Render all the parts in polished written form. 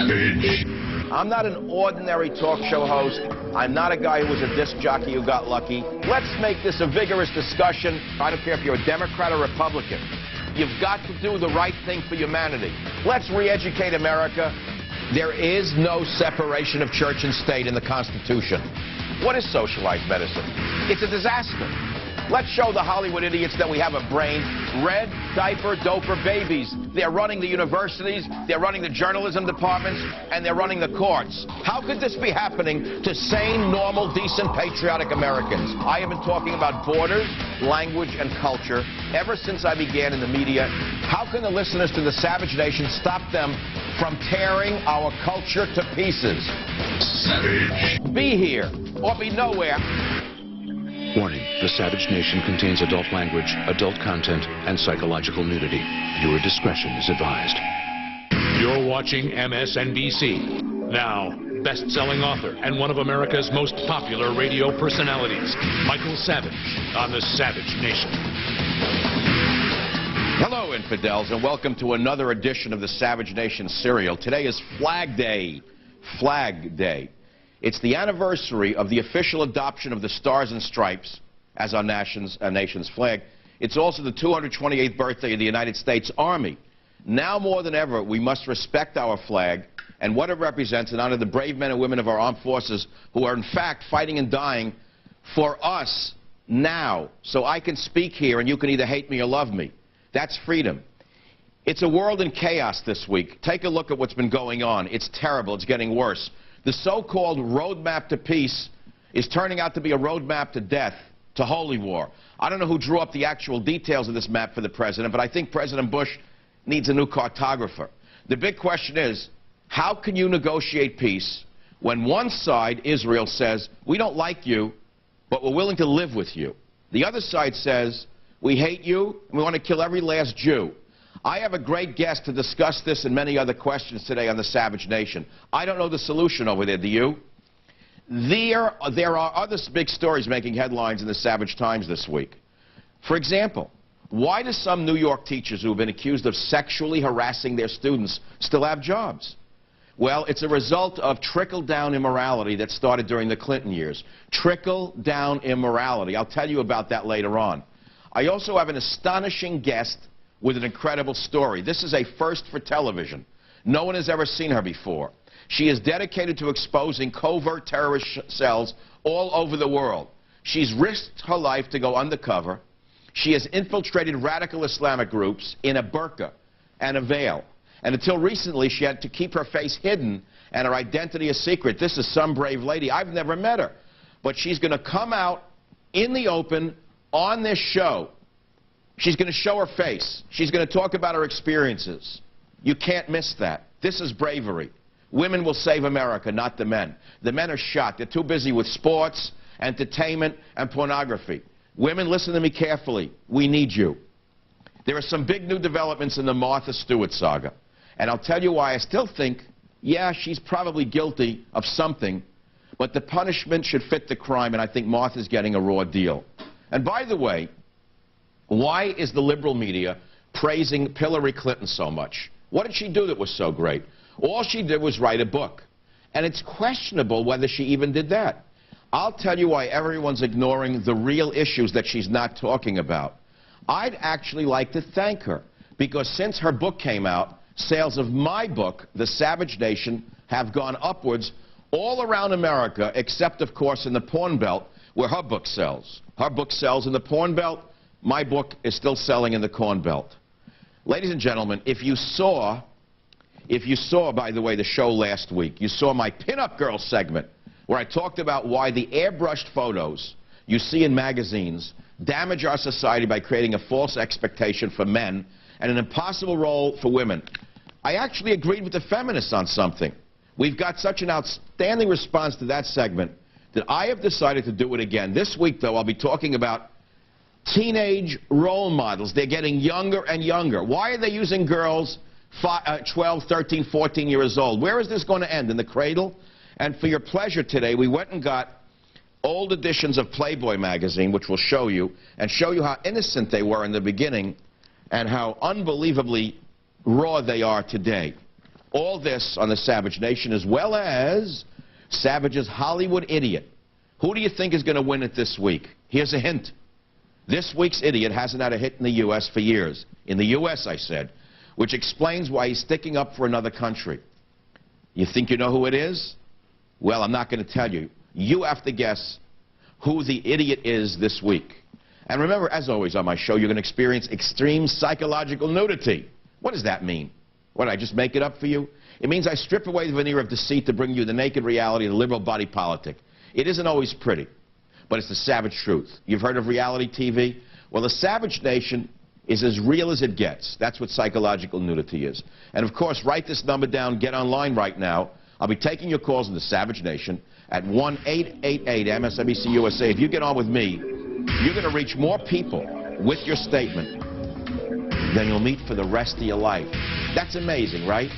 Savage. I'm not an ordinary talk show host. I'm not a guy who was a disc jockey who got lucky. Let's make this a vigorous discussion. I don't care if you're a Democrat or Republican. You've got to do the right thing for humanity. Let's re-educate America. There is no separation of church and state in the Constitution. What is socialized medicine? It's a disaster. Let's show the Hollywood idiots that we have a brain. Red, diaper, doper babies. They're running the universities, they're running the journalism departments, and they're running the courts. How could this be happening to sane, normal, decent, patriotic Americans? I have been talking about borders, language, and culture ever since I began in the media. How can the listeners to the Savage Nation stop them from tearing our culture to pieces? Savage. Be here or be nowhere. Warning, the Savage Nation contains adult language, adult content, and psychological nudity. Viewer discretion is advised. You're watching MSNBC. Now, best-selling author and one of America's most popular radio personalities, Michael Savage, on the Savage Nation. Hello, infidels, and welcome to another edition of the Savage Nation serial. Today is Flag Day. Flag Day. It's the anniversary of the official adoption of the Stars and Stripes as our nation's flag. It's also the 228th birthday of the United States Army. Now more than ever, we must respect our flag and what it represents and honor the brave men and women of our armed forces who are in fact fighting and dying for us now. So I can speak here and you can either hate me or love me. That's freedom. It's a world in chaos this week. Take a look at what's been going on. It's terrible. It's getting worse. The so-called roadmap to peace is turning out to be a roadmap to death, to holy war. I don't know who drew up the actual details of this map for the president, but I think President Bush needs a new cartographer. The big question is, how can you negotiate peace when one side, Israel, says, we don't like you, but we're willing to live with you? The other side says, we hate you, and we want to kill every last Jew. I have a great guest to discuss this and many other questions today on the Savage Nation. I don't know the solution over there, do you? There are other big stories making headlines in the Savage Times this week. For example, why do some New York teachers who have been accused of sexually harassing their students still have jobs? Well, it's a result of trickle-down immorality that started during the Clinton years. Trickle-down immorality. I'll tell you about that later on. I also have an astonishing guest with an incredible story. This is a first for television. No one has ever seen her before. She is dedicated to exposing covert terrorist cells all over the world. She's risked her life to go undercover. She has infiltrated radical Islamic groups in a burqa and a veil. And until recently, she had to keep her face hidden and her identity a secret. This is some brave lady. I've never met her. But she's going to come out in the open on this show. She's going to show her face. She's going to talk about her experiences. You can't miss that. This is bravery. Women will save America, not the men. The men are shot. They're too busy with sports, entertainment, and pornography. Women, listen to me carefully. We need you. There are some big new developments in the Martha Stewart saga. And I'll tell you why I still think, yeah, she's probably guilty of something, but the punishment should fit the crime, and I think Martha's getting a raw deal. And by the way, why is the liberal media praising Hillary Clinton so much? What did she do that was so great? All she did was write a book. And it's questionable whether she even did that. I'll tell you why everyone's ignoring the real issues that she's not talking about. I'd actually like to thank her, because since her book came out, sales of my book, The Savage Nation, have gone upwards all around America, except, of course, in the Porn Belt, where her book sells. Her book sells in the Porn Belt. My book is still selling in the Corn Belt. Ladies and gentlemen, if you saw, by the way, the show last week, you saw my Pinup Girl segment, where I talked about why the airbrushed photos you see in magazines damage our society by creating a false expectation for men and an impossible role for women. I actually agreed with the feminists on something. We've got such an outstanding response to that segment that I have decided to do it again. This week, though, I'll be talking about teenage role models. They're getting younger and younger. Why are they using girls 12, 13, 14 years old? Where is this going to end? In the cradle? And for your pleasure today, we went and got old editions of Playboy magazine, which will show you, and show you how innocent they were in the beginning and how unbelievably raw they are today. All this on the Savage Nation, as well as Savage's Hollywood Idiot. Who do you think is going to win it this week? Here's a hint. This week's idiot hasn't had a hit in the U.S. for years. In the U.S., I said, which explains why he's sticking up for another country. You think you know who it is? Well, I'm not going to tell you. You have to guess who the idiot is this week. And remember, as always on my show, you're going to experience extreme psychological nudity. What does that mean? What, did I just make it up for you? It means I strip away the veneer of deceit to bring you the naked reality of the liberal body politic. It isn't always pretty, but it's the savage truth. You've heard of reality TV? Well, the Savage Nation is as real as it gets. That's what psychological nudity is. And of course, write this number down, get online right now. I'll be taking your calls in the Savage Nation at 1-888-MSNBC-USA. If you get on with me, you're going to reach more people with your statement than you'll meet for the rest of your life. That's amazing, right?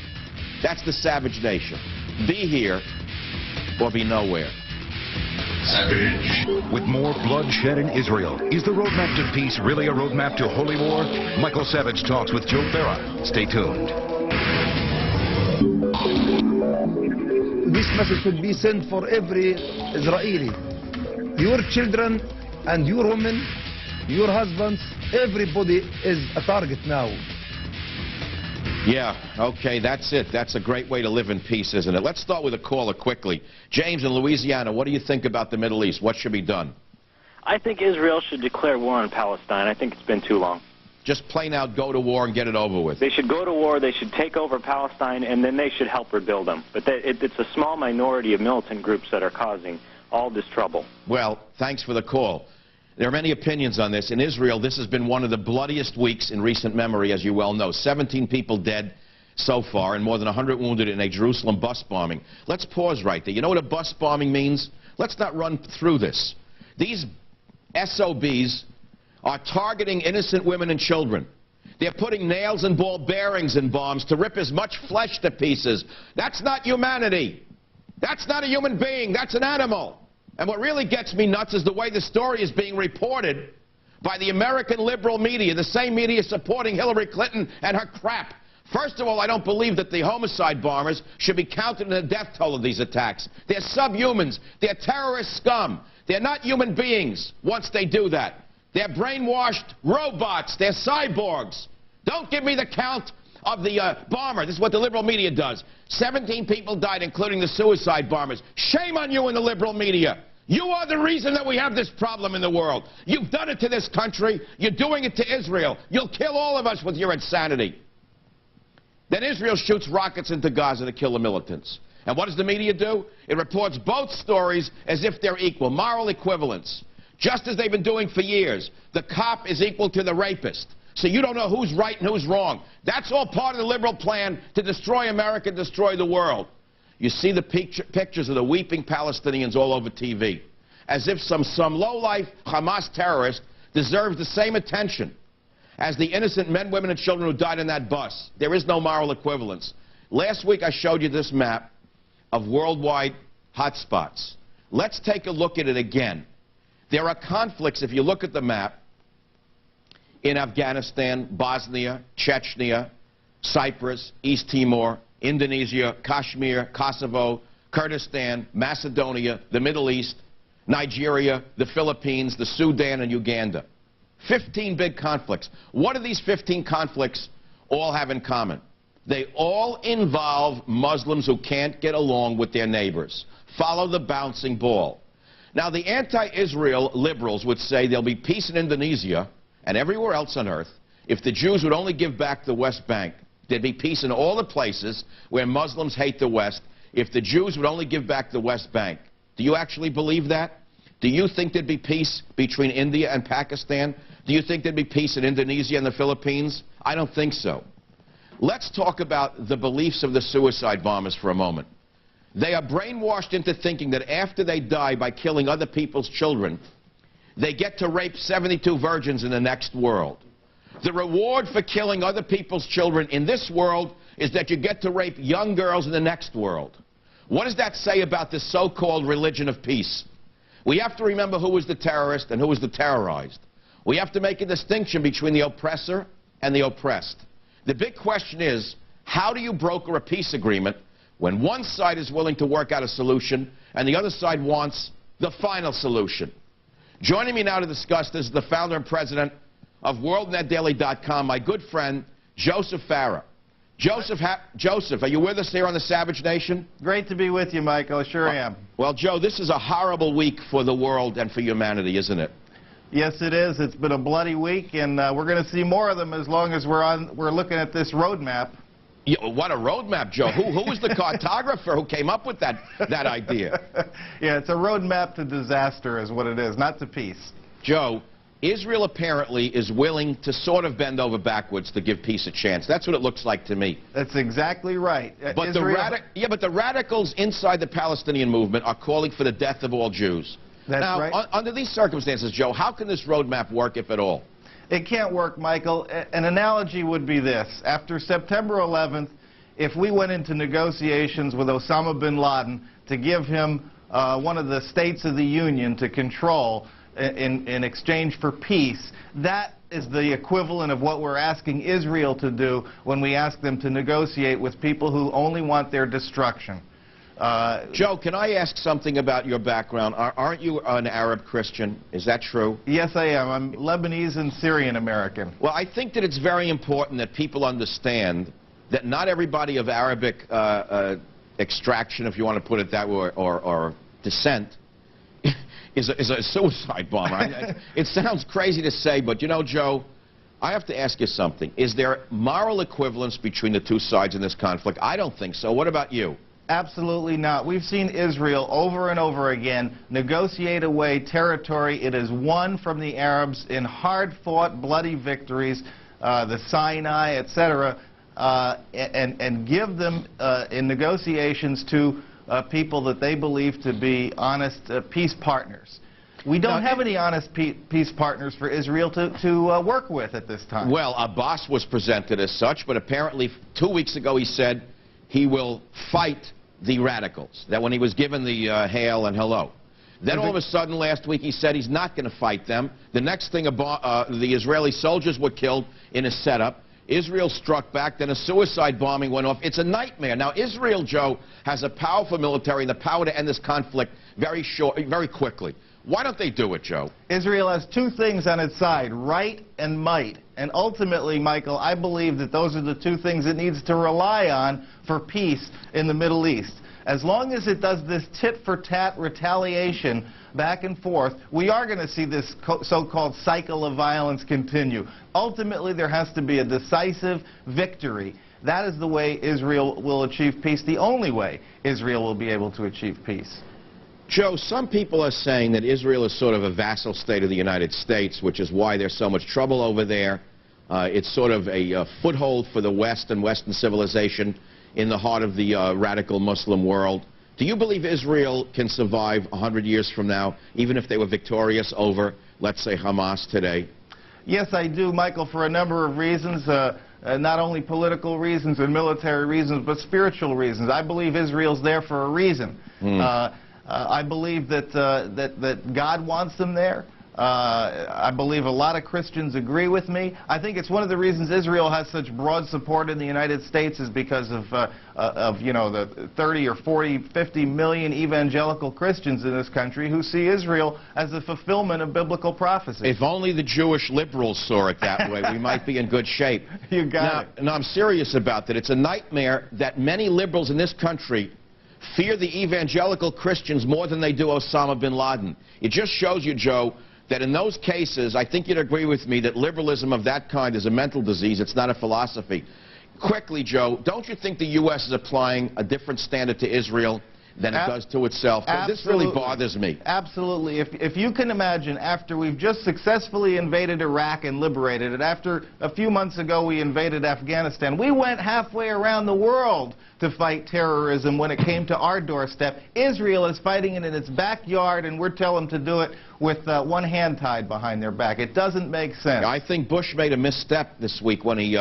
That's the Savage Nation. Be here or be nowhere. Savage. With more bloodshed in Israel, is the roadmap to peace really a roadmap to holy war? Michael Savage talks with Joe Farah. Stay tuned. This message should be sent for every Israeli. Your children and your women, your husbands, everybody is a target now. Yeah, okay, that's it. That's a great way to live in peace, isn't it? Let's start with a caller quickly. James in Louisiana, what do you think about the Middle East? What should be done? I think Israel should declare war on Palestine. I think it's been too long. Just plain out go to war and get it over with. They should go to war, they should take over Palestine, and then they should help rebuild them. But it's a small minority of militant groups that are causing all this trouble. Well, thanks for the call. There are many opinions on this. In Israel, this has been one of the bloodiest weeks in recent memory, as you well know. 17 people dead so far and more than 100 wounded in a Jerusalem bus bombing. Let's pause right there. You know what a bus bombing means? Let's not run through this. These SOBs are targeting innocent women and children. They're putting nails and ball bearings in bombs to rip as much flesh to pieces. That's not humanity. That's not a human being. That's an animal. And what really gets me nuts is the way the story is being reported by the American liberal media, the same media supporting Hillary Clinton and her crap. First of all, I don't believe that the homicide bombers should be counted in the death toll of these attacks. They're subhumans. They're terrorist scum. They're not human beings once they do that. They're brainwashed robots. They're cyborgs. Don't give me the count of the bomber. This is what the liberal media does. 17 people died, including the suicide bombers. Shame on you in the liberal media. You are the reason that we have this problem in the world. You've done it to this country. You're doing it to Israel. You'll kill all of us with your insanity. Then Israel shoots rockets into Gaza to kill the militants. And what does the media do? It reports both stories as if they're equal, moral equivalence, just as they've been doing for years. The cop is equal to the rapist. So you don't know who's right and who's wrong. That's all part of the liberal plan to destroy America, destroy the world. You see the pictures of the weeping Palestinians all over TV, as if some low-life Hamas terrorist deserves the same attention as the innocent men, women, and children who died in that bus. There is no moral equivalence. Last week I showed you this map of worldwide hotspots. Let's take a look at it again. There are conflicts, if you look at the map, in Afghanistan, Bosnia, Chechnya, Cyprus, East Timor, Indonesia, Kashmir, Kosovo, Kurdistan, Macedonia, the Middle East, Nigeria, the Philippines, the Sudan, and Uganda. 15 big conflicts. What do these 15 conflicts all have in common? They all involve Muslims who can't get along with their neighbors. Follow the bouncing ball. Now, the anti-Israel liberals would say there'll be peace in Indonesia and everywhere else on earth if the Jews would only give back the West Bank. There'd be peace in all the places where Muslims hate the West if the Jews would only give back the West Bank. Do you actually believe that? Do you think there'd be peace between India and Pakistan? Do you think there'd be peace in Indonesia and the Philippines? I don't think so. Let's talk about the beliefs of the suicide bombers for a moment. They are brainwashed into thinking that after they die by killing other people's children, they get to rape 72 virgins in the next world. The reward for killing other people's children in this world is that you get to rape young girls in the next world. What does that say about this so-called religion of peace? We have to remember who was the terrorist and who was the terrorized. We have to make a distinction between the oppressor and the oppressed. The big question is, How do you broker a peace agreement when one side is willing to work out a solution and the other side wants the final solution? Joining me now to discuss this is the founder and president of WorldNetDaily.com, my good friend, Joseph Farah. Joseph, are you with us here on the Savage Nation? Great to be with you, Michael. I sure am. Well, Joe, this is a horrible week for the world and for humanity, isn't it? Yes, it is. It's been a bloody week, and we're going to see more of them as long as we're looking at this roadmap. Yeah, what a roadmap, Joe. Who was the cartographer who came up with that idea? Yeah, it's a roadmap to disaster is what it is, not to peace. Joe, Israel apparently is willing to sort of bend over backwards to give peace a chance. That's what it looks like to me. That's exactly right. But the radicals inside the Palestinian movement are calling for the death of all Jews. That's now, right. Under these circumstances, Joe, how can this roadmap work, if at all? It can't work, Michael. An analogy would be this. After September 11th, if we went into negotiations with Osama bin Laden to give him one of the states of the Union to control in exchange for peace, that is the equivalent of what we're asking Israel to do when we ask them to negotiate with people who only want their destruction. Joe, can I ask something about your background? Aren't you an Arab Christian? Is that true? Yes, I am. I'm Lebanese and Syrian American. Well, I think that it's very important that people understand that not everybody of Arabic extraction, if you want to put it that way, or descent, is a suicide bomber. It sounds crazy to say, but you know, Joe, I have to ask you something. Is there moral equivalence between the two sides in this conflict? I don't think so. What about you? Absolutely not. We've seen Israel over and over again negotiate away territory it has won from the Arabs in hard-fought, bloody victories, the Sinai, etc., and give them in negotiations to people that they believe to be honest peace partners. We don't have any honest peace partners for Israel to work with at this time. Well, Abbas was presented as such, but apparently 2 weeks ago he said he will fight the radicals, that when he was given the hail and hello. Then all of a sudden last week he said he's not going to fight them. The next thing, the Israeli soldiers were killed in a setup. Israel struck back, then a suicide bombing went off. It's a nightmare. Now, Israel, Joe, has a powerful military and the power to end this conflict very quickly. Why don't they do it, Joe? Israel has two things on its side, right and might. And ultimately, Michael, I believe that those are the two things it needs to rely on for peace in the Middle East. As long as it does this tit-for-tat retaliation back and forth, we are going to see this so-called cycle of violence continue. Ultimately, there has to be a decisive victory. That is the way Israel will achieve peace, the only way Israel will be able to achieve peace. Joe, some people are saying that Israel is sort of a vassal state of the United States, which is why there's so much trouble over there. It's sort of a foothold for the West and Western civilization in the heart of the radical Muslim world. Do you believe Israel can survive 100 years from now, even if they were victorious over, let's say, Hamas today? Yes, I do, Michael, for a number of reasons. Not only political reasons and military reasons, but spiritual reasons. I believe Israel's there for a reason. I believe that God wants them there. I believe a lot of Christians agree with me. I think it's one of the reasons Israel has such broad support in the United States is because of you know, the 30 or 40, 50 million evangelical Christians in this country who see Israel as the fulfillment of biblical prophecy. If only the Jewish liberals saw it that way, we might be in good shape. You got it. Now, I'm serious about that. It's a nightmare that many liberals in this country fear the evangelical Christians more than they do Osama bin Laden. It just shows you, Joe, that in those cases, I think you'd agree with me that liberalism of that kind is a mental disease. It's not a philosophy. Quickly, Joe, don't you think the U.S. is applying a different standard to Israel than it does to itself? This really bothers me. Absolutely. If you can imagine, after we've just successfully invaded Iraq and liberated it, after a few months ago we invaded Afghanistan, we went halfway around the world to fight terrorism when it came to our doorstep. Israel is fighting it in its backyard, and we're telling them to do it with one hand tied behind their back. It doesn't make sense. I think Bush made a misstep this week when he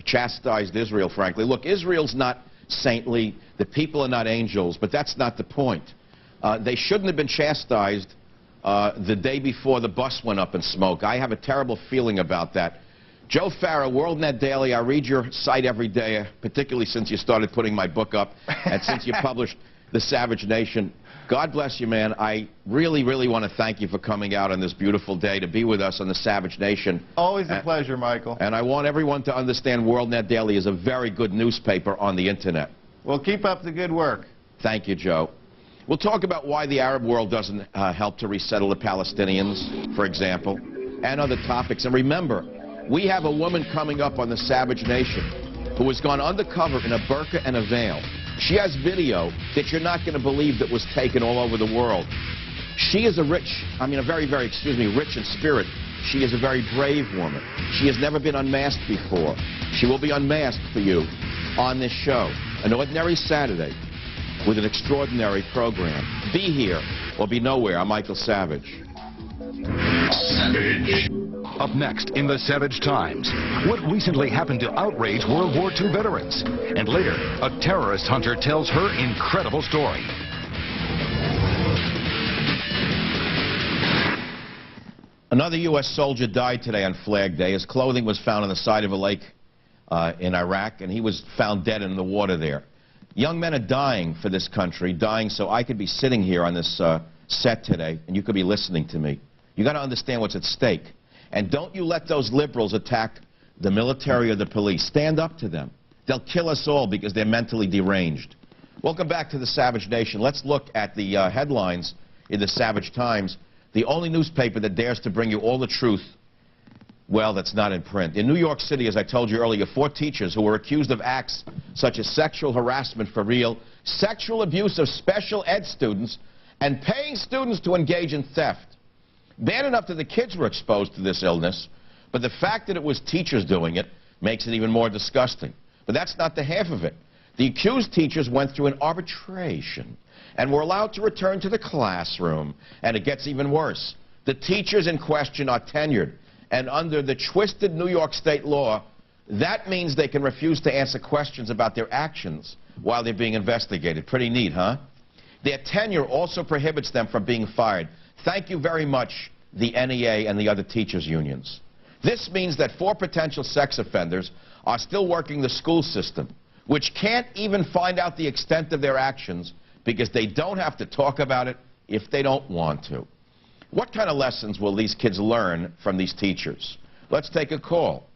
chastised Israel, frankly. Look, Israel's not saintly. The people are not angels, but that's not the point. They shouldn't have been chastised the day before the bus went up in smoke. I have a terrible feeling about that. Joe Farah, WorldNet Daily. I read your site every day, particularly since you started putting my book up and since you published The Savage Nation. God bless you, man. I really, really want to thank you for coming out on this beautiful day to be with us on The Savage Nation. Always a pleasure, Michael. And I want everyone to understand WorldNet Daily is a very good newspaper on the Internet. Well, keep up the good work. Thank you, Joe. We'll talk about why the Arab world doesn't help to resettle the Palestinians, for example, and other topics. And remember, we have a woman coming up on The Savage Nation who has gone undercover in a burqa and a veil. She has video that you're not going to believe that was taken all over the world. She is a rich in spirit. She is a very brave woman. She has never been unmasked before. She will be unmasked for you on this show. An ordinary Saturday with an extraordinary program. Be here or be nowhere. I'm Michael Savage. Savage. Up next in the Savage Times, what recently happened to outrage World War II veterans? And later, a terrorist hunter tells her incredible story. Another U.S. soldier died today on Flag Day. His clothing was found on the side of a lake in Iraq, and he was found dead in the water there. Young men are dying for this country, dying so I could be sitting here on this set today, and you could be listening to me. You got to understand what's at stake. And don't you let those liberals attack the military or the police. Stand up to them. They'll kill us all because they're mentally deranged. Welcome back to the Savage Nation. Let's look at the headlines in the Savage Times, the only newspaper that dares to bring you all the truth, well, that's not in print. In New York City, as I told you earlier, 4 teachers who were accused of acts such as sexual harassment for real, sexual abuse of special ed students, and paying students to engage in theft. Bad enough that the kids were exposed to this illness, but the fact that it was teachers doing it makes it even more disgusting. But that's not the half of it. The accused teachers went through an arbitration and were allowed to return to the classroom. And it gets even worse. The teachers in question are tenured, and under the twisted New York state law, that means they can refuse to answer questions about their actions while they're being investigated. Pretty neat, huh? Their tenure also prohibits them from being fired. Thank you very much, the NEA and the other teachers' unions. This means that 4 potential sex offenders are still working the school system, which can't even find out the extent of their actions because they don't have to talk about it if they don't want to. What kind of lessons will these kids learn from these teachers? Let's take a call.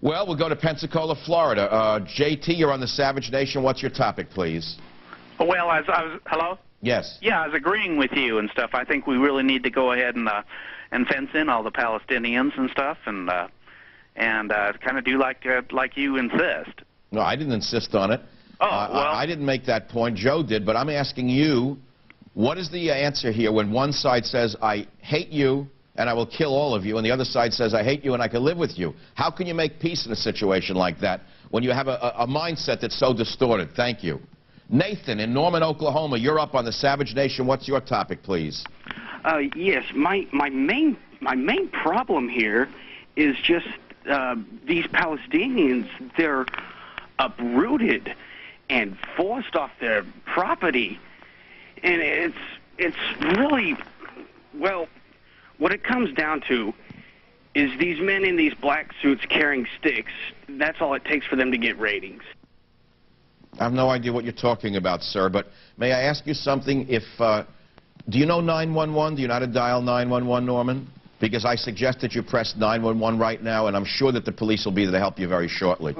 Well, we'll go to Pensacola, Florida. JT, you're on the Savage Nation. What's your topic, please? Well, hello? Yes. Yeah, I was agreeing with you and stuff. I think we really need to go ahead and fence in all the Palestinians and stuff, and kind of do like you insist. No, I didn't insist on it. Oh, well. I didn't make that point. Joe did, but I'm asking you, what is the answer here when one side says, I hate you and I will kill all of you, and the other side says, I hate you and I can live with you? How can you make peace in a situation like that when you have a mindset that's so distorted? Thank you. Nathan in Norman, Oklahoma, you're up on the Savage Nation. What's your topic, please? Yes, my main problem here is just these Palestinians. They're uprooted and forced off their property, and it's really, well, what it comes down to is these men in these black suits carrying sticks. That's all it takes for them to get ratings. I have no idea what you're talking about, sir, but may I ask you something? Do you know 911? Do you know how to dial 911, Norman? Because I suggest that you press 911 right now, and I'm sure that the police will be there to help you very shortly.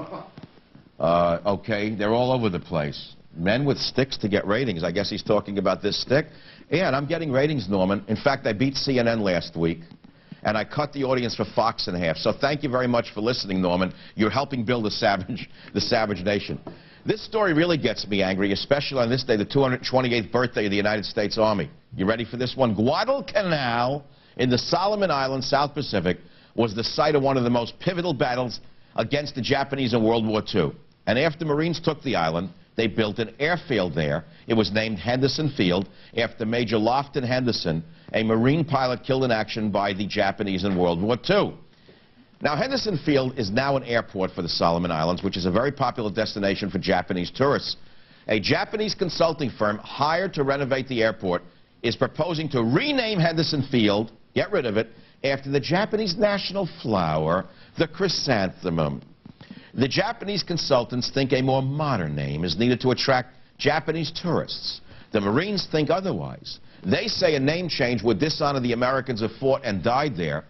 Okay, they're all over the place. Men with sticks to get ratings. I guess he's talking about this stick. Yeah, and I'm getting ratings, Norman. In fact, I beat CNN last week, and I cut the audience for Fox in half. So thank you very much for listening, Norman. You're helping build the Savage Nation. This story really gets me angry, especially on this day, the 228th birthday of the United States Army. You ready for this one? Guadalcanal in the Solomon Islands, South Pacific, was the site of one of the most pivotal battles against the Japanese in World War II. And after Marines took the island, they built an airfield there. It was named Henderson Field after Major Lofton Henderson, a Marine pilot killed in action by the Japanese in World War II. Now, Henderson Field is now an airport for the Solomon Islands, which is a very popular destination for Japanese tourists. A Japanese consulting firm hired to renovate the airport is proposing to rename Henderson Field, get rid of it, after the Japanese national flower, the chrysanthemum. The Japanese consultants think a more modern name is needed to attract Japanese tourists. The Marines think otherwise. They say a name change would dishonor the Americans who fought and died there,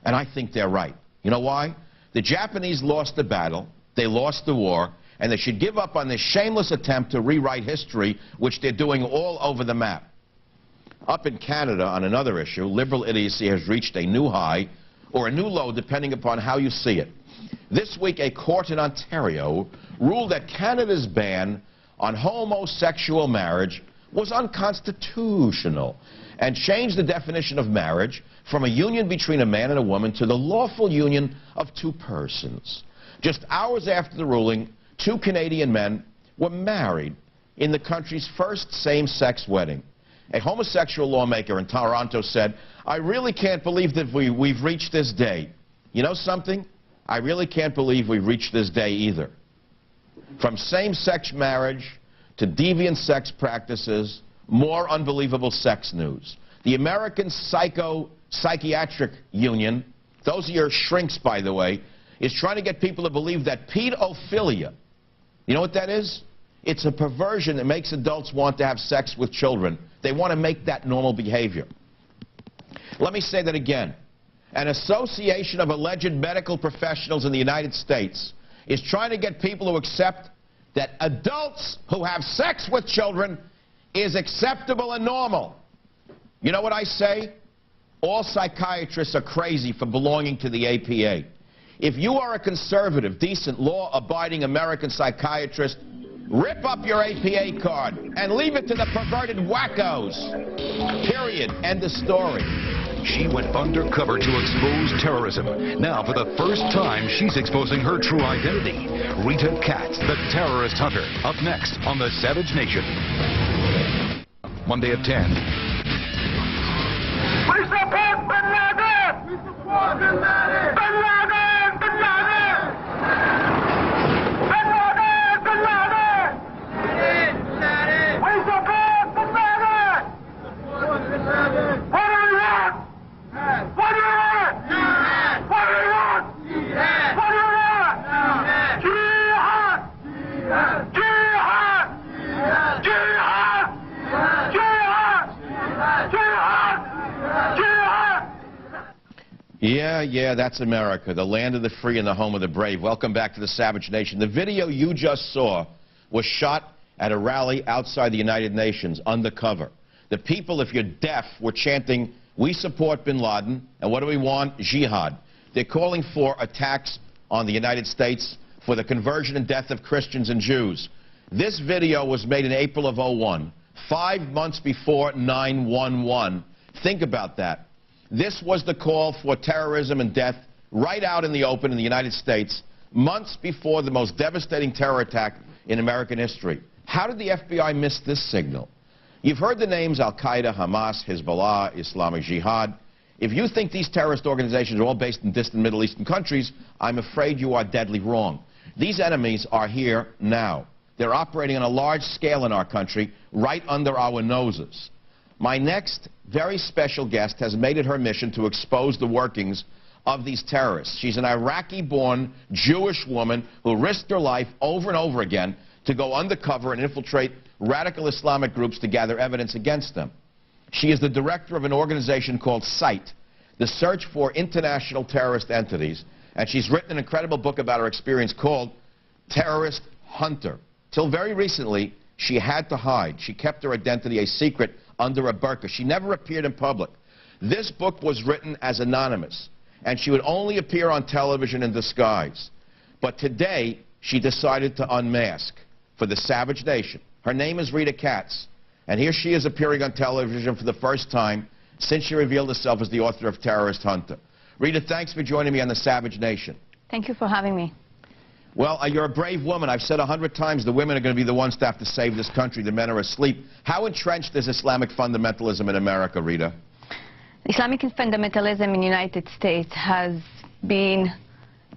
and I think they're right. You know why? The Japanese lost the battle, they lost the war, and they should give up on this shameless attempt to rewrite history, which they're doing all over the map. Up in Canada, on another issue, liberal idiocy has reached a new high, or a new low, depending upon how you see it. This week, a court in Ontario ruled that Canada's ban on homosexual marriage was unconstitutional and changed the definition of marriage from a union between a man and a woman to the lawful union of two persons. Just hours after the ruling, 2 Canadian men were married in the country's first same-sex wedding. A homosexual lawmaker in Toronto said, "I really can't believe that we've reached this day." You know something? I really can't believe we've reached this day either. From same-sex marriage to deviant sex practices, more unbelievable sex news. The American Psychiatric Union, those are your shrinks, by the way, is trying to get people to believe that pedophilia, you know what that is? It's a perversion that makes adults want to have sex with children. They want to make that normal behavior. Let me say that again. An association of alleged medical professionals in the United States is trying to get people to accept that adults who have sex with children is acceptable and normal. You know what I say? All psychiatrists are crazy for belonging to the APA. If you are a conservative, decent, law-abiding American psychiatrist, rip up your APA card and leave it to the perverted wackos. Period. End of story. She went undercover to expose terrorism. Now, for the first time, she's exposing her true identity. Rita Katz, the terrorist hunter, up next on The Savage Nation. Monday at 10. We support Bin Laden! We support Bin Laden! Bin Laden! Bin Laden! Bin Laden! Bin Laden! Bin Laden! We support Bin Laden! Bin Laden! What do you want? What do you want? What do you want? What do you want? Jihad! Jihad! Jihad! Jihad! Jihad! Jihad! Yeah, that's America, the land of the free and the home of the brave. Welcome back to the Savage Nation. The video you just saw was shot at a rally outside the United Nations, undercover. The people, if you're deaf, were chanting, "We support Bin Laden," and what do we want? Jihad. They're calling for attacks on the United States for the conversion and death of Christians and Jews. This video was made in April of '01, 5 months before 9/11. Think about that. This was the call for terrorism and death right out in the open in the United States, months before the most devastating terror attack in American history. How did the FBI miss this signal? You've heard the names Al-Qaeda, Hamas, Hezbollah, Islamic Jihad. If you think these terrorist organizations are all based in distant Middle Eastern countries, I'm afraid you are deadly wrong. These enemies are here now. They're operating on a large scale in our country, right under our noses. My next very special guest has made it her mission to expose the workings of these terrorists. She's an Iraqi-born Jewish woman who risked her life over and over again to go undercover and infiltrate radical Islamic groups to gather evidence against them. She is the director of an organization called SITE, the Search for International Terrorist Entities, and she's written an incredible book about her experience called Terrorist Hunter. Till very recently, she had to hide. She kept her identity a secret under a burqa. She never appeared in public. This book was written as anonymous, and she would only appear on television in disguise. But today, she decided to unmask for the Savage Nation. Her name is Rita Katz, and here she is appearing on television for the first time since she revealed herself as the author of Terrorist Hunter. Rita, thanks for joining me on the Savage Nation. Thank you for having me. Well, you're a brave woman. I've said 100 times the women are going to be the ones to have to save this country. The men are asleep. How entrenched is Islamic fundamentalism in America, Rita? Islamic fundamentalism in the United States has been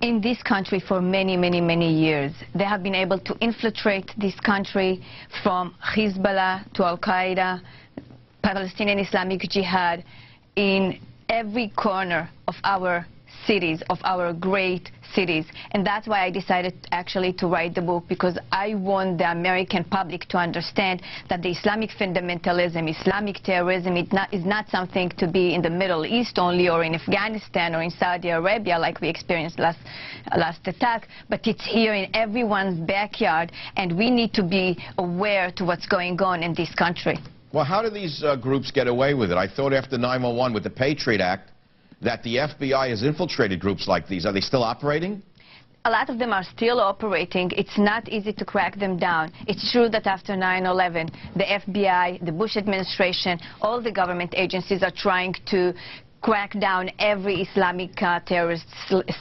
in this country for many, many, many years. They have been able to infiltrate this country from Hezbollah to Al-Qaeda, Palestinian Islamic Jihad, in every corner of our cities, of our great cities. And that's why I decided actually to write the book, because I want the American public to understand that the Islamic fundamentalism, Islamic terrorism, is not something to be in the Middle East only, or in Afghanistan, or in Saudi Arabia, like we experienced last attack, but it's here in everyone's backyard, and we need to be aware to what's going on in this country. Well, how do these groups get away with it? I thought after 9/11 with the Patriot Act that the FBI has infiltrated groups like these. Are they still operating? A lot of them are still operating. It's not easy to crack them down. It's true that after 9/11, the FBI, the Bush administration, all the government agencies are trying to crack down every Islamic terrorist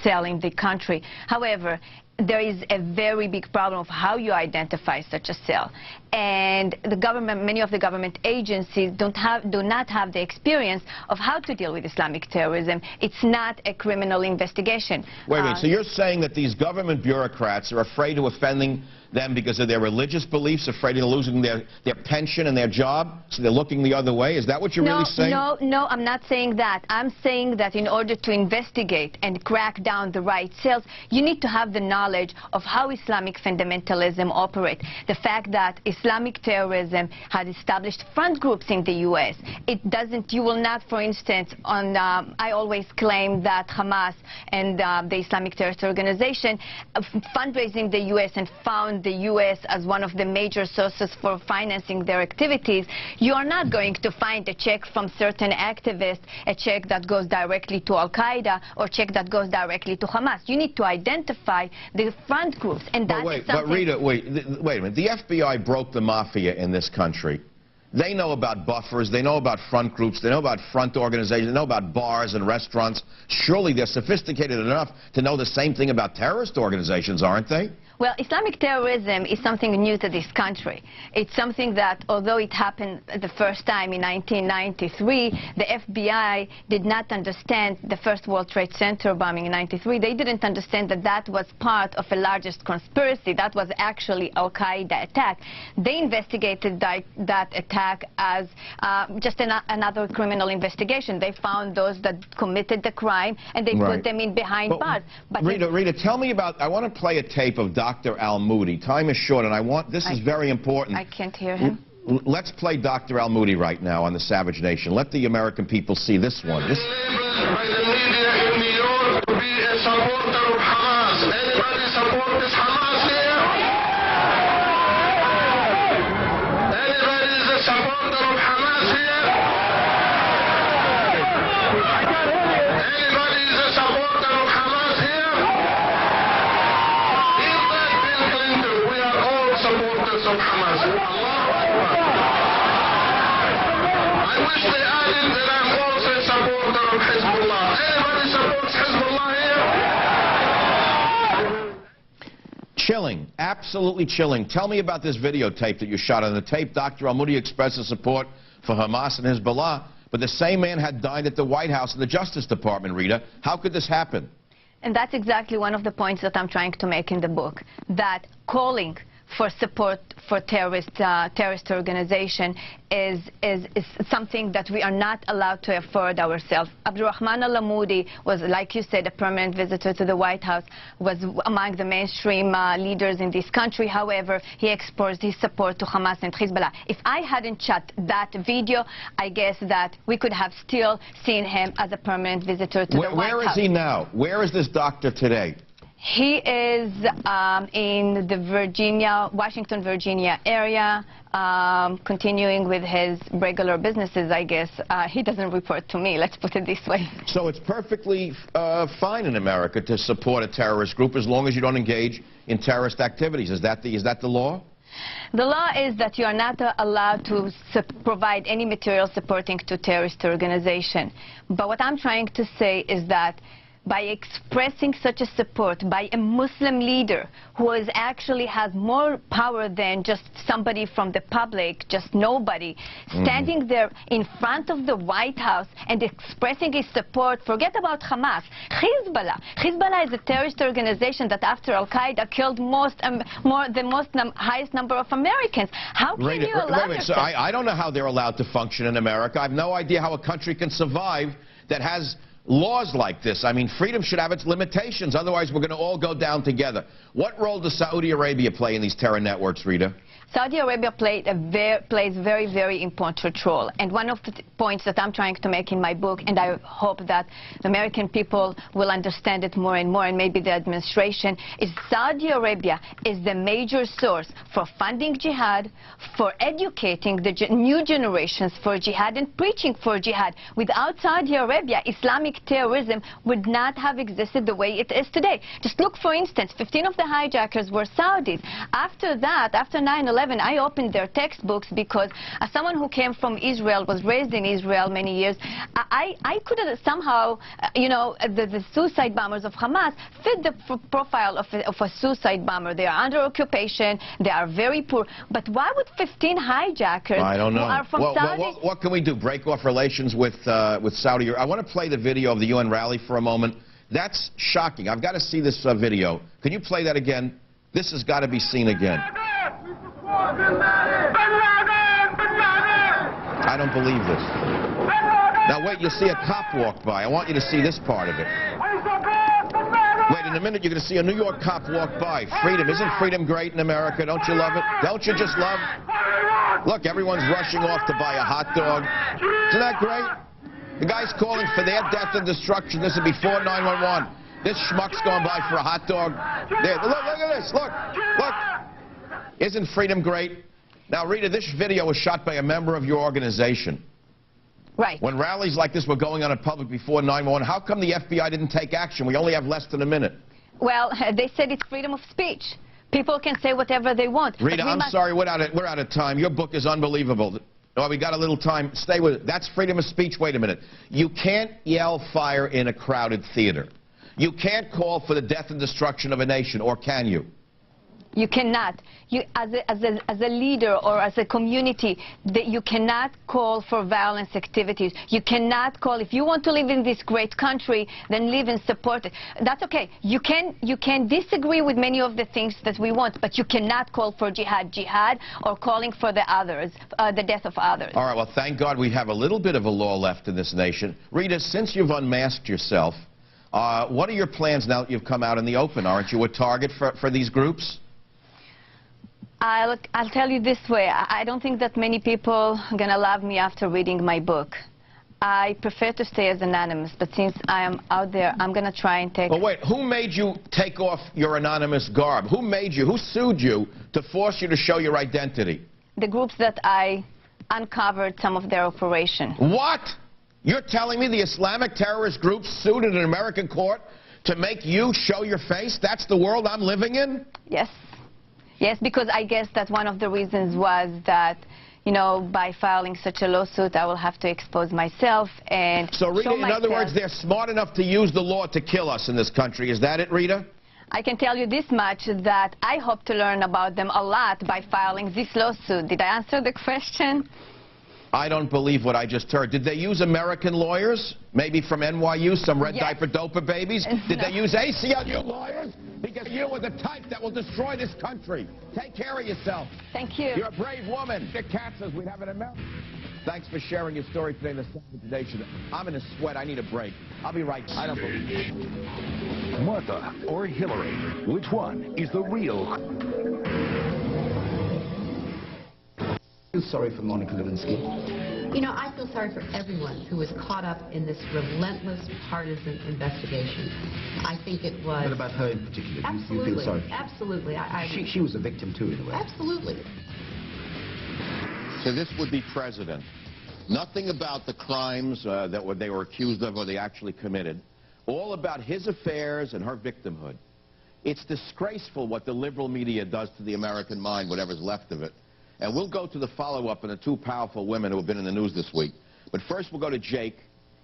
cell in the country. However, there is a very big problem of how you identify such a cell. And the government, many of the government agencies do not have the experience of how to deal with Islamic terrorism. It's not a criminal investigation. Wait a minute, so you're saying that these government bureaucrats are afraid of offending them because of their religious beliefs, afraid of losing their pension and their job, so they're looking the other way? Is that what you're really saying? No, I'm not saying that. I'm saying that in order to investigate and crack down the right cells, you need to have the knowledge of how Islamic fundamentalism operates. The fact that Islamic terrorism has established front groups in the U.S. You will not, for instance, I always claim that Hamas and the Islamic terrorist organization fundraising the U.S. and found the U.S. as one of the major sources for financing their activities. You are not going to find a check from certain activists, a check that goes directly to Al-Qaeda or a check that goes directly to Hamas. You need to identify the front groups, and that is something... But Rita, wait a minute. The FBI broke the mafia in this country. They know about buffers, they know about front groups, they know about front organizations, they know about bars and restaurants. Surely they're sophisticated enough to know the same thing about terrorist organizations, aren't they? Well, Islamic terrorism is something new to this country. It's something that, although it happened the first time in 1993, the FBI did not understand the first World Trade Center bombing in 93. They didn't understand that that was part of a largest conspiracy. That was actually Al-Qaeda attack. They investigated that attack as just another criminal investigation. They found those that committed the crime, and they put them in behind bars. But Rita, tell me about, I want to play a tape of Dr. Al-Moody. Time is short, and this is very important. I can't hear him. Let's play Dr. Al-Moody right now on the Savage Nation. Let the American people see this one. Chilling, absolutely chilling. Tell me about this videotape that you shot. On the tape, Dr. Al-Moody expresses support for Hamas and Hezbollah, but the same man had dined at the White House and the Justice Department, Rita. How could this happen? And that's exactly one of the points that I'm trying to make in the book, that calling for support for terrorist organization is something that we are not allowed to afford ourselves. Abdurrahman al-Amoudi was, like you said, a permanent visitor to the White House, was among the mainstream leaders in this country. However, he expressed his support to Hamas and Hezbollah. If I hadn't shot that video, I guess that we could have still seen him as a permanent visitor to the White House. Where is he now? Where is this doctor today? He is in the Washington, Virginia area, continuing with his regular businesses, I guess. He doesn't report to me, let's put it this way. So it's perfectly fine in America to support a terrorist group as long as you don't engage in terrorist activities. Is that the law? The law is that you are not allowed to provide any material supporting to terrorist organization. But what I'm trying to say is that by expressing such a support by a Muslim leader who actually has more power than just somebody from the public, just nobody, standing there in front of the White House and expressing his support, forget about Hamas, Hezbollah. Hezbollah is a terrorist organization that after Al-Qaeda killed the highest number of Americans. How can you allow yourself? So I don't know how they're allowed to function in America. I have no idea how a country can survive that has laws like this. I mean, freedom should have its limitations. Otherwise, we're going to all go down together. What role does Saudi Arabia play in these terror networks, Rita? Saudi Arabia plays very, very important role. And one of the points that I'm trying to make in my book, and I hope that the American people will understand it more and more, and maybe the administration, is Saudi Arabia is the major source for funding jihad, for educating the new generations for jihad and preaching for jihad. Without Saudi Arabia, Islamic terrorism would not have existed the way it is today. Just look, for instance, 15 of the hijackers were Saudis. After that, after 9/11, I opened their textbooks because as someone who came from Israel, was raised in Israel many years, I could have somehow, you know, the suicide bombers of Hamas fit the profile of a suicide bomber. They are under occupation, they are very poor. But why would 15 hijackers I don't know. who are from Saudi... What can we do? Break off relations with Saudi Arabia? I want to play the video of the UN rally for a moment. That's shocking. I've got to see this video. Can you play that again? This has got to be seen again. I don't believe this. Now wait, you'll see a cop walk by. I want you to see this part of it. Wait, in a minute you're going to see a New York cop walk by. Freedom. Isn't freedom great in America? Don't you love it? Don't you just love? Look, everyone's rushing off to buy a hot dog. Isn't that great? The guy's calling for their death and destruction. This is before 911. This schmuck's going by for a hot dog. There, look at this. Look. Isn't freedom great? Now, Rita, this video was shot by a member of your organization. Right. When rallies like this were going on in public before 9/11, how come the FBI didn't take action? We only have less than a minute. Well, they said it's freedom of speech. People can say whatever they want. Rita, I'm sorry, we're out of time. Your book is unbelievable. Oh, we got a little time. Stay with it. That's freedom of speech. Wait a minute. You can't yell fire in a crowded theater. You can't call for the death and destruction of a nation, or can you? You cannot. You, as a leader or as a community, you cannot call for violence activities. You cannot call. If you want to live in this great country, then live and support it. That's okay. You can disagree with many of the things that we want, but you cannot call for jihad or calling for the death of others. All right. Well, thank God we have a little bit of a law left in this nation. Rita, since you've unmasked yourself, what are your plans now that you've come out in the open? Aren't you a target for these groups? I'll tell you this way. I don't think that many people are going to love me after reading my book. I prefer to stay as anonymous, but since I am out there, I'm going to try and take... Well, wait. Who made you take off your anonymous garb? Who made you? Who sued you to force you to show your identity? The groups that I uncovered some of their operation. What? You're telling me the Islamic terrorist group sued in an American court to make you show your face? That's the world I'm living in? Yes. Yes, because I guess that one of the reasons was that, you know, by filing such a lawsuit, I will have to expose myself and So, Rita, in other words, they're smart enough to use the law to kill us in this country. Is that it, Rita? I can tell you this much, that I hope to learn about them a lot by filing this lawsuit. Did I answer the question? I don't believe what I just heard. Did they use American lawyers? Maybe from NYU, some red diaper doper babies? Did they use ACLU lawyers? Because you are the type that will destroy this country. Take care of yourself. Thank you. You're a brave woman. The cat says we'd have an America. Thanks for sharing your story today in the Savage Nation. I'm in a sweat. I need a break. I'll be right back. I don't believe it. Martha or Hillary? Which one is the real... I feel sorry for Monica Lewinsky. You know, I feel sorry for everyone who was caught up in this relentless partisan investigation. I think it was... What about her in particular? Absolutely. You feel sorry? Absolutely. She was a victim too, in a way. Absolutely. So this would be president. Nothing about the crimes that they were accused of or they actually committed. All about his affairs and her victimhood. It's disgraceful what the liberal media does to the American mind, whatever's left of it. And we'll go to the follow-up on the two powerful women who have been in the news this week. But first we'll go to Jake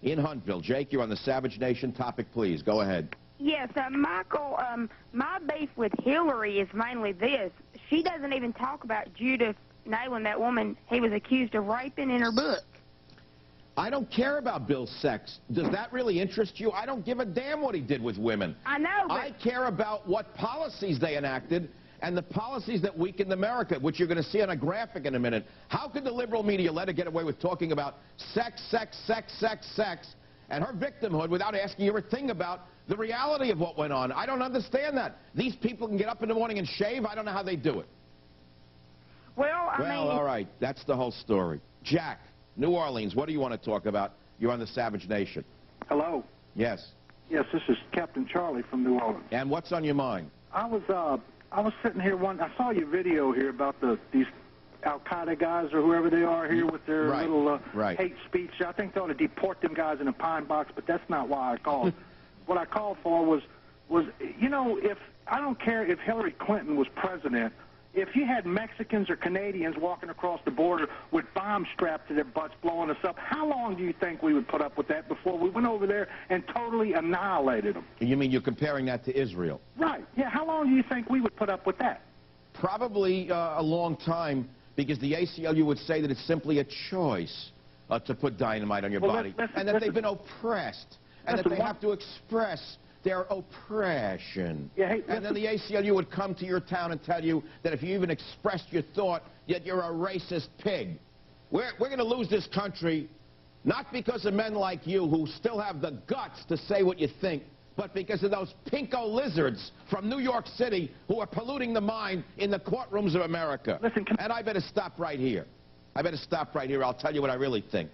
in Huntsville. Jake, you're on the Savage Nation. Topic, please. Go ahead. Yes, Michael, my beef with Hillary is mainly this. She doesn't even talk about Judith Nayland, that woman he was accused of raping, in her book. I don't care about Bill's sex. Does that really interest you? I don't give a damn what he did with women. I know, but... I care about what policies they enacted and the policies that weakened America, which you're going to see on a graphic in a minute. How could the liberal media let her get away with talking about sex, sex, sex, sex, sex, and her victimhood without asking her a thing about the reality of what went on. I don't understand that. These people can get up in the morning and shave. I don't know how they do it. Well, I mean... all right. That's the whole story. Jack, New Orleans, what do you want to talk about? You're on the Savage Nation. Hello. Yes. Yes, this is Captain Charlie from New Orleans. And what's on your mind? I was sitting here I saw your video here about these Al-Qaeda guys or whoever they are here with their little hate speech. I think they ought to deport them guys in a pine box, but that's not why I called. What I called for was, you know, I don't care if Hillary Clinton was president, if you had Mexicans or Canadians walking across the border with bombs strapped to their butts blowing us up, how long do you think we would put up with that before we went over there and totally annihilated them? You mean you're comparing that to Israel? Right. Yeah, how long do you think we would put up with that? Probably a long time, because the ACLU would say that it's simply a choice to put dynamite on your body, and that they've been oppressed, and that they have to express their oppression. Yeah, and then the ACLU would come to your town and tell you that if you even expressed your thought, yet you're a racist pig. We're going to lose this country, not because of men like you who still have the guts to say what you think, but because of those pinko lizards from New York City who are polluting the mind in the courtrooms of America. And I better stop right here. I'll tell you what I really think.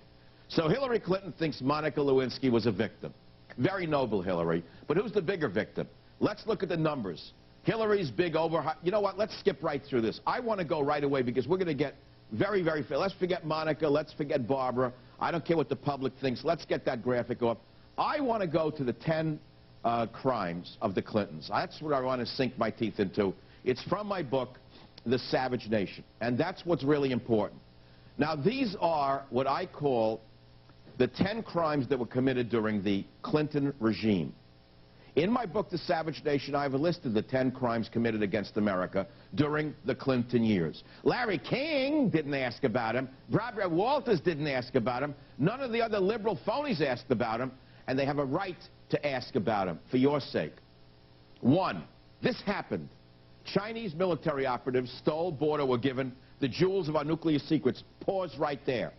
So Hillary Clinton thinks Monica Lewinsky was a victim. Very noble, Hillary. But who's the bigger victim? Let's look at the numbers. Hillary's big over... You know what? Let's skip right through this. I want to go right away because we're going to get very, very... Let's forget Monica. Let's forget Barbara. I don't care what the public thinks. Let's get that graphic off. I want to go to the 10 crimes of the Clintons. That's what I want to sink my teeth into. It's from my book, The Savage Nation. And that's what's really important. Now, these are what I call the 10 crimes that were committed during the Clinton regime. In my book, The Savage Nation, I've listed the 10 crimes committed against America during the Clinton years. Larry King didn't ask about him. Barbara Walters didn't ask about him. None of the other liberal phonies asked about him, and they have a right to ask about him for your sake. 1. This happened. Chinese military operatives stole, bought, or were given the jewels of our nuclear secrets. Pause right there.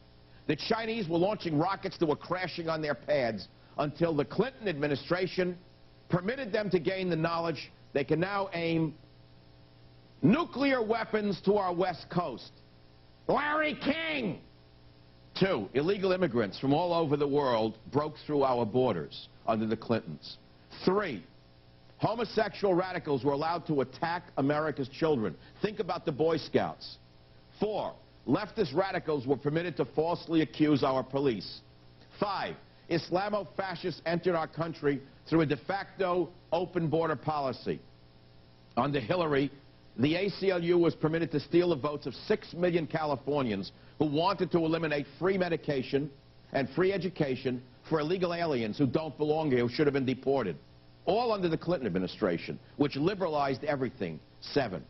The Chinese were launching rockets that were crashing on their pads until the Clinton administration permitted them to gain the knowledge they can now aim nuclear weapons to our West Coast. Larry King! 2, illegal immigrants from all over the world broke through our borders under the Clintons. 3, homosexual radicals were allowed to attack America's children. Think about the Boy Scouts. 4, leftist radicals were permitted to falsely accuse our police. 5, Islamo-fascists entered our country through a de facto open border policy. Under Hillary, the ACLU was permitted to steal the votes of 6 million Californians who wanted to eliminate free medication and free education for illegal aliens who don't belong here, who should have been deported. All under the Clinton administration, which liberalized everything. 7.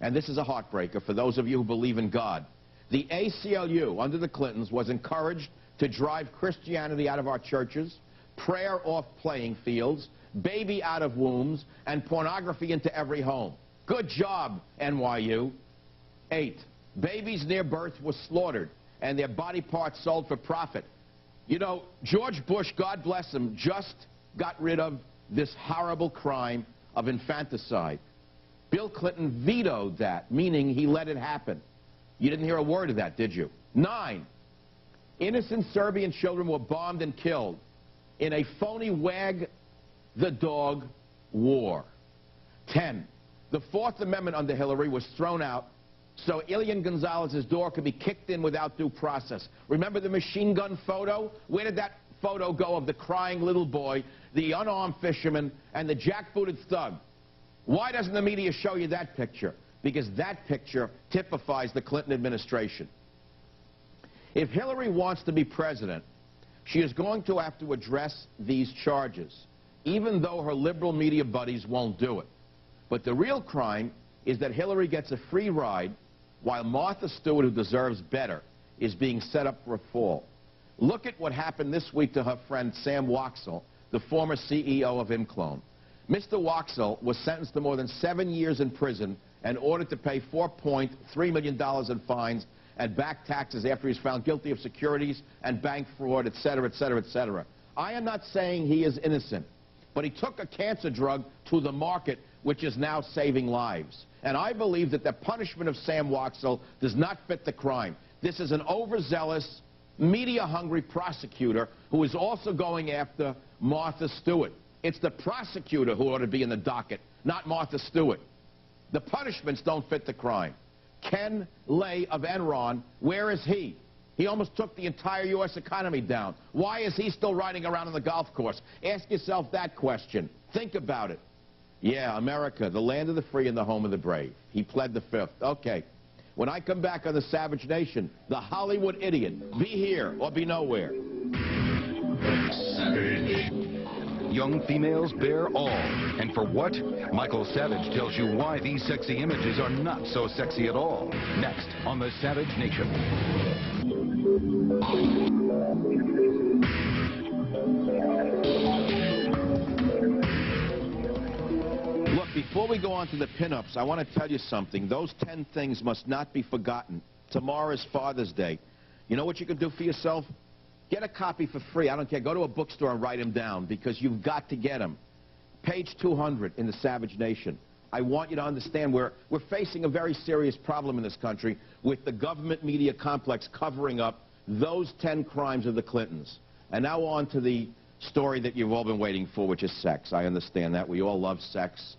And this is a heartbreaker for those of you who believe in God. The ACLU, under the Clintons, was encouraged to drive Christianity out of our churches, prayer off playing fields, baby out of wombs, and pornography into every home. Good job, NYU. 8, babies near birth were slaughtered and their body parts sold for profit. You know, George Bush, God bless him, just got rid of this horrible crime of infanticide. Bill Clinton vetoed that, meaning he let it happen. You didn't hear a word of that, did you? 9, innocent Serbian children were bombed and killed in a phony wag the dog war. 10, the Fourth Amendment under Hillary was thrown out so Elian Gonzalez's door could be kicked in without due process. Remember the machine gun photo? Where did that photo go of the crying little boy, the unarmed fisherman, and the jackbooted thug? Why doesn't the media show you that picture? Because that picture typifies the Clinton administration. If Hillary wants to be president, she is going to have to address these charges, even though her liberal media buddies won't do it. But the real crime is that Hillary gets a free ride while Martha Stewart, who deserves better, is being set up for a fall. Look at what happened this week to her friend Sam Waxel, the former CEO of Imclone. Mr. Waxel was sentenced to more than 7 years in prison and ordered to pay $4.3 million in fines and back taxes after he's found guilty of securities and bank fraud, etc., etc., etc. I am not saying he is innocent, but he took a cancer drug to the market, which is now saving lives. And I believe that the punishment of Sam Waxel does not fit the crime. This is an overzealous, media-hungry prosecutor who is also going after Martha Stewart. It's the prosecutor who ought to be in the docket, not Martha Stewart. The punishments don't fit the crime. Ken Lay of Enron, where is he? He almost took the entire U.S. economy down. Why is he still riding around on the golf course? Ask yourself that question. Think about it. Yeah, America, the land of the free and the home of the brave. He pled the fifth. Okay. When I come back on the Savage Nation, the Hollywood idiot, be here or be nowhere. Savage. Young females bear all. And for what? Michael Savage tells you why these sexy images are not so sexy at all. Next on the Savage Nation. Look, before we go on to the pinups, I want to tell you something. Those 10 things must not be forgotten. Tomorrow is Father's Day. You know what you can do for yourself? Get a copy for free. I don't care. Go to a bookstore and write them down because you've got to get them. Page 200 in the Savage Nation. I want you to understand we're facing a very serious problem in this country with the government media complex covering up those 10 crimes of the Clintons. And now on to the story that you've all been waiting for, which is sex. I understand that. We all love sex.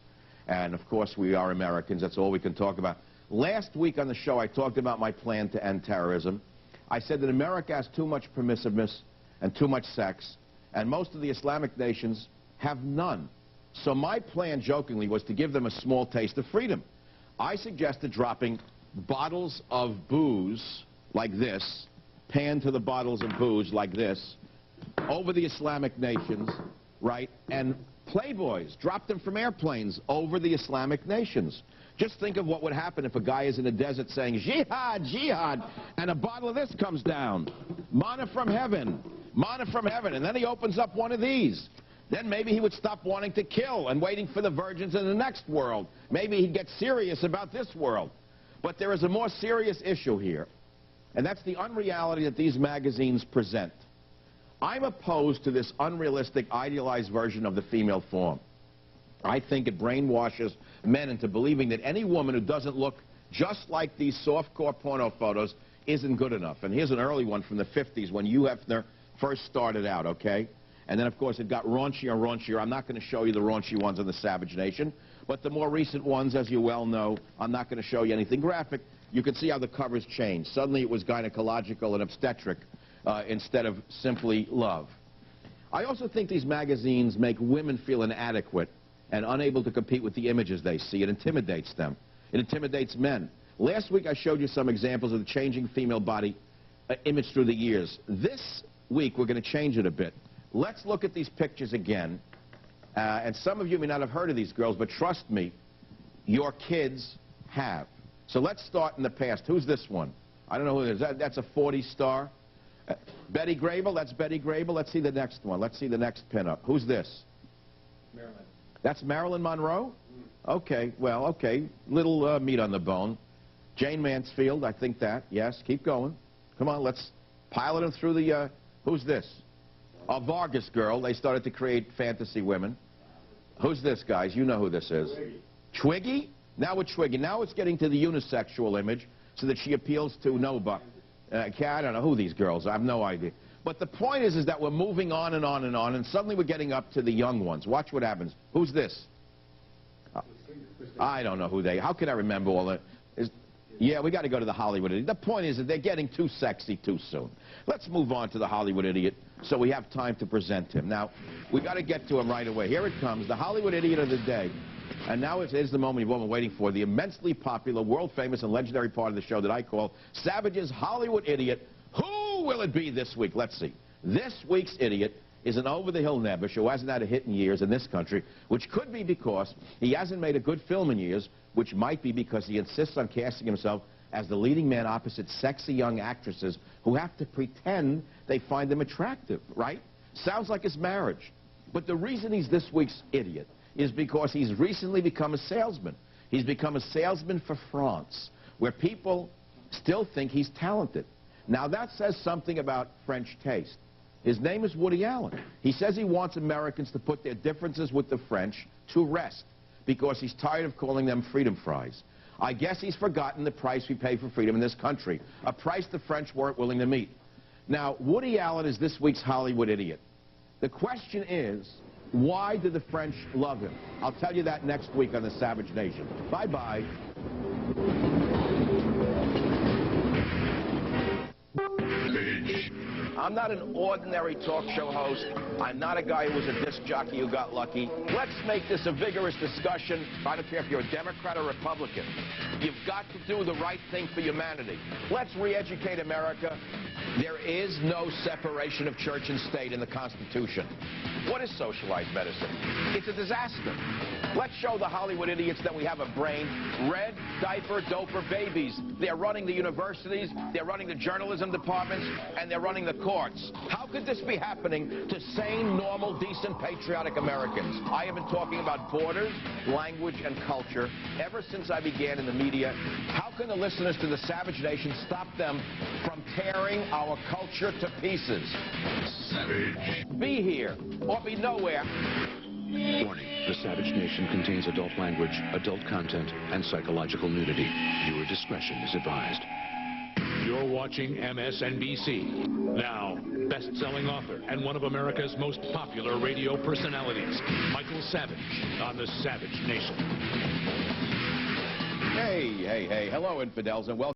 And, of course, we are Americans. That's all we can talk about. Last week on the show, I talked about my plan to end terrorism. I said that America has too much permissiveness and too much sex, and most of the Islamic nations have none. So my plan, jokingly, was to give them a small taste of freedom. I suggested dropping bottles of booze like this, pan to the bottles of booze like this, over the Islamic nations, right, and Playboys, drop them from airplanes over the Islamic nations. Just think of what would happen if a guy is in the desert saying, jihad, jihad, and a bottle of this comes down. Manna from heaven, and then he opens up one of these. Then maybe he would stop wanting to kill and waiting for the virgins in the next world. Maybe he'd get serious about this world. But there is a more serious issue here, and that's the unreality that these magazines present. I'm opposed to this unrealistic, idealized version of the female form. I think it brainwashes men into believing that any woman who doesn't look just like these softcore porno photos isn't good enough. And here's an early one from the 50s when Hugh Hefner first started out, okay? And then, of course, it got raunchier and raunchier. I'm not going to show you the raunchy ones on the Savage Nation, but the more recent ones, as you well know, I'm not going to show you anything graphic. You can see how the covers changed. Suddenly it was gynecological and obstetric instead of simply love. I also think these magazines make women feel inadequate and unable to compete with the images they see. It intimidates them. It intimidates men. Last week I showed you some examples of the changing female body image through the years. This week we're going to change it a bit. Let's look at these pictures again. And some of you may not have heard of these girls, but trust me, your kids have. So let's start in the past. Who's this one? I don't know who it is. That's a 40 star. Betty Grable, that's Betty Grable. Let's see the next one. Let's see the next pinup. Who's this? Marilyn. That's Marilyn Monroe? Okay, well, okay. Little meat on the bone. Jane Mansfield, I think that. Yes, keep going. Come on, let's pilot them through the, who's this? A Vargas girl. They started to create fantasy women. Who's this, guys? You know who this is. Twiggy? Now with Twiggy. Now it's getting to the unisexual image so that she appeals to nobody. I don't know who these girls are. I have no idea. But the point is that we're moving on and on and on, and suddenly we're getting up to the young ones. Watch what happens. Who's this? I don't know who they are. How can I remember all that? Yeah, we got to go to the Hollywood idiot. The point is that they're getting too sexy too soon. Let's move on to the Hollywood idiot so we have time to present him. Now, we got to get to him right away. Here it comes, the Hollywood idiot of the day. And now it is the moment you've all been waiting for, the immensely popular, world-famous, and legendary part of the show that I call Savage's Hollywood Idiot. Who will it be this week? Let's see. This week's idiot is an over-the-hill nebbish who hasn't had a hit in years in this country, which could be because he hasn't made a good film in years, which might be because he insists on casting himself as the leading man opposite sexy young actresses who have to pretend they find them attractive, right? Sounds like his marriage. But the reason he's this week's idiot is because he's recently become a salesman. He's become a salesman for France, where people still think he's talented. Now, that says something about French taste. His name is Woody Allen. He says he wants Americans to put their differences with the French to rest because he's tired of calling them freedom fries. I guess he's forgotten the price we pay for freedom in this country, a price the French weren't willing to meet. Now, Woody Allen is this week's Hollywood idiot. The question is, why do the French love him? I'll tell you that next week on The Savage Nation. Bye-bye. I'm not an ordinary talk show host. I'm not a guy who was a disc jockey who got lucky. Let's make this a vigorous discussion. I don't care if you're a Democrat or Republican. You've got to do the right thing for humanity. Let's re-educate America. There is no separation of church and state in the Constitution. What is socialized medicine? It's a disaster. Let's show the Hollywood idiots that we have a brain. Red, diaper, doper babies. They're running the universities, they're running the journalism departments, and they're running the courts. How could this be happening to sane, normal, decent, patriotic Americans? I have been talking about borders, language, and culture ever since I began in the media. How can the listeners to The Savage Nation stop them from tearing our culture to pieces? Savage. Be here or be nowhere. Warning, The Savage Nation contains adult language, adult content, and psychological nudity. Viewer discretion is advised. You're watching MSNBC. Now, best-selling author and one of America's most popular radio personalities, Michael Savage, on The Savage Nation. Hey, hey, hey. Hello, infidels, and welcome.